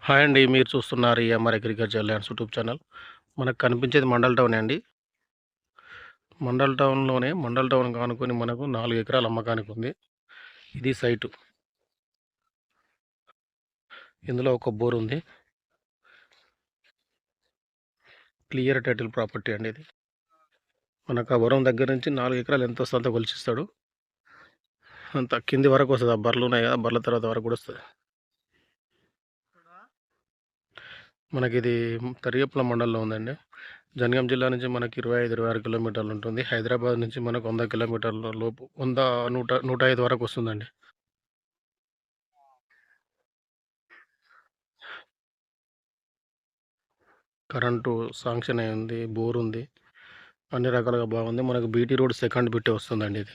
Hi అండి. మీరు చూస్తున్నారు EMR agriculture lands YouTube channel. మనకు కనిపించేది మండల్ టౌనే అండి. మండల్ టౌన్ ఆనుకొని మనకు 4 ఎకరాల అమ్మకానికి ఉంది. ఇది సైటు. ఇందులో ఒక బోర్ ఉంది. క్లియర్ టైటిల్ ప్రాపర్టీ అండి ఇది. మనకు ఆ వరం దగ్గర నుంచి 4 ఎకరాలు ఎంత వస్తుందో అంత కొలిచిస్తాడు. అంత కింది వరకు వస్తుంది. ఆ బర్రెలు ఉన్నాయి కదా, బర్రెల తర్వాత వరకు కూడా వస్తుంది. మనకి ఇది తరియప్ల మండలంలో ఉందండి. జనగాం జిల్లా నుంచి మనకి 25-26 కిలోమీటర్లు ఉంటుంది. హైదరాబాద్ నుంచి మనకు 100 కిలోమీటర్ల లోపు 100-105 వరకు వస్తుందండి. కరెంటు శాంక్షన్ అయింది, బోర్ ఉంది, అన్ని రకాలుగా బాగుంది. మనకు బీటీ రోడ్ సెకండ్ బిట్టే వస్తుందండి ఇది.